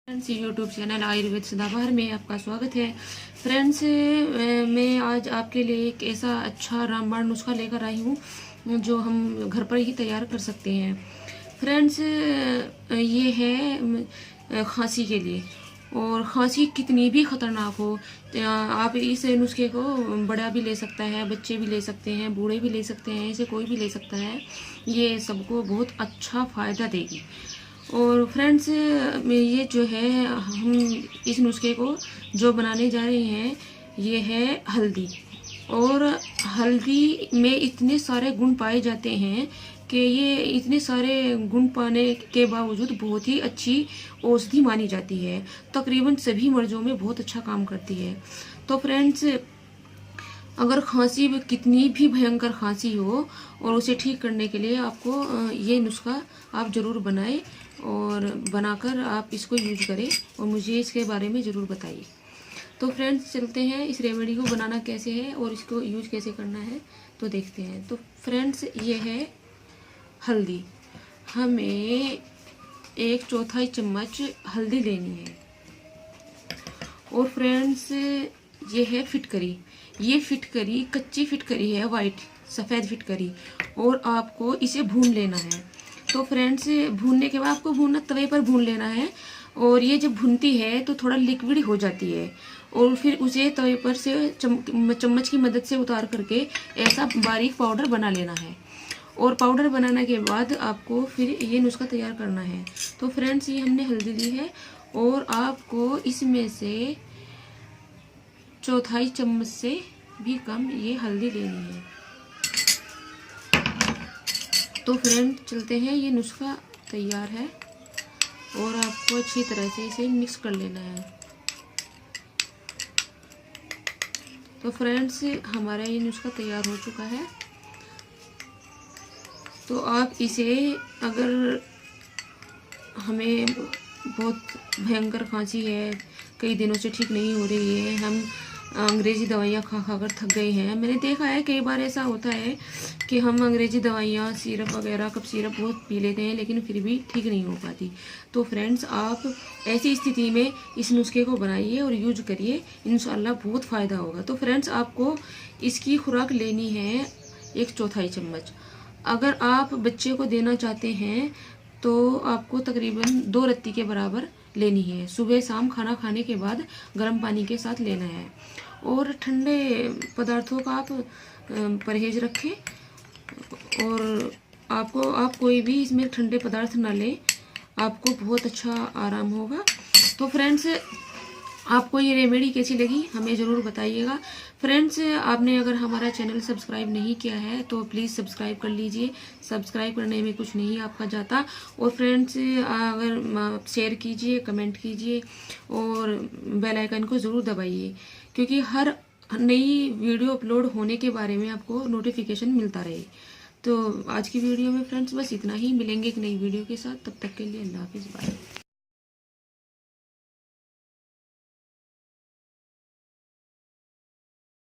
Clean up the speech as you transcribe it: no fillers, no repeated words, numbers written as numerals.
Friends, YouTube channel Ayurveda सदाबहार में आपका स्वागत है। फ्रेंड्स, मैं आज आपके लिए एक ऐसा अच्छा रामबाण नुस्खा लेकर आई हूँ जो हम घर पर ही तैयार कर सकते हैं। फ्रेंड्स, ये है खांसी के लिए। और खांसी कितनी भी खतरनाक हो, आप इस नुस्खे को बड़ा भी ले सकता है, बच्चे भी ले सकते हैं, बूढ़े भी ले सकते हैं, इसे कोई भी ले सकता है। ये सबको बहुत अच्छा फ़ायदा देगी। और फ्रेंड्स, ये जो है, हम इस नुस्खे को जो बनाने जा रहे हैं ये है हल्दी। और हल्दी में इतने सारे गुण पाए जाते हैं कि ये इतने सारे गुण पाने के बावजूद बहुत ही अच्छी औषधि मानी जाती है। तकरीबन सभी मर्जों में बहुत अच्छा काम करती है। तो फ्रेंड्स, अगर खांसी में कितनी भी भयंकर खांसी हो और उसे ठीक करने के लिए आपको ये नुस्खा आप ज़रूर बनाएं और बनाकर आप इसको यूज करें और मुझे इसके बारे में ज़रूर बताइए। तो फ्रेंड्स, चलते हैं इस रेमेडी को बनाना कैसे है और इसको यूज कैसे करना है तो देखते हैं। तो फ्रेंड्स, ये है हल्दी। हमें 1/4 चम्मच हल्दी लेनी है। और फ्रेंड्स, ये है फिटकरी। ये फिटकरी कच्ची फिटकरी है, वाइट सफ़ेद फिटकरी। और आपको इसे भून लेना है। तो फ्रेंड्स, भूनने के बाद आपको भूनना, तवे पर भून लेना है। और ये जब भुनती है तो थोड़ा लिक्विड हो जाती है और फिर उसे तवे पर से चम्मच की मदद से उतार करके ऐसा बारीक पाउडर बना लेना है। और पाउडर बनाने के बाद आपको फिर ये नुस्खा तैयार करना है। तो फ्रेंड्स, ये हमने हल्दी ली है और आपको इसमें से 1/4 चम्मच से भी कम ये हल्दी लेनी है। तो फ्रेंड, चलते हैं। ये नुस्खा तैयार है और आपको अच्छी तरह से इसे मिक्स कर लेना है। तो फ्रेंड्स, हमारा ये नुस्खा तैयार हो चुका है। तो आप इसे, अगर हमें बहुत भयंकर खांसी है, कई दिनों से ठीक नहीं हो रही है, हम अंग्रेज़ी दवाइयाँ खा खा कर थक गए हैं। मैंने देखा है कई बार ऐसा होता है कि हम अंग्रेज़ी दवाइयाँ, सिरप वगैरह, कफ सिरप बहुत पी लेते हैं लेकिन फिर भी ठीक नहीं हो पाती। तो फ्रेंड्स, आप ऐसी स्थिति में इस नुस्खे को बनाइए और यूज करिए, इंशाल्लाह बहुत फ़ायदा होगा। तो फ्रेंड्स, आपको इसकी खुराक लेनी है 1/4 चम्मच। अगर आप बच्चे को देना चाहते हैं तो आपको तकरीबन 2 रत्ती के बराबर लेनी है। सुबह शाम खाना खाने के बाद गर्म पानी के साथ लेना है। और ठंडे पदार्थों का आप परहेज रखें। और आप कोई भी इसमें ठंडे पदार्थ ना लें, आपको बहुत अच्छा आराम होगा। तो फ्रेंड्स, आपको ये रेमेडी कैसी लगी हमें ज़रूर बताइएगा। फ्रेंड्स, आपने अगर हमारा चैनल सब्सक्राइब नहीं किया है तो प्लीज़ सब्सक्राइब कर लीजिए। सब्सक्राइब करने में कुछ नहीं आपका जाता। और फ्रेंड्स, अगर शेयर कीजिए, कमेंट कीजिए और बेल आइकन को ज़रूर दबाइए, क्योंकि हर नई वीडियो अपलोड होने के बारे में आपको नोटिफिकेशन मिलता रहे। तो आज की वीडियो में फ्रेंड्स बस इतना ही। मिलेंगे एक नई वीडियो के साथ। तब तक के लिए अल्लाह हाफिज़, बाय।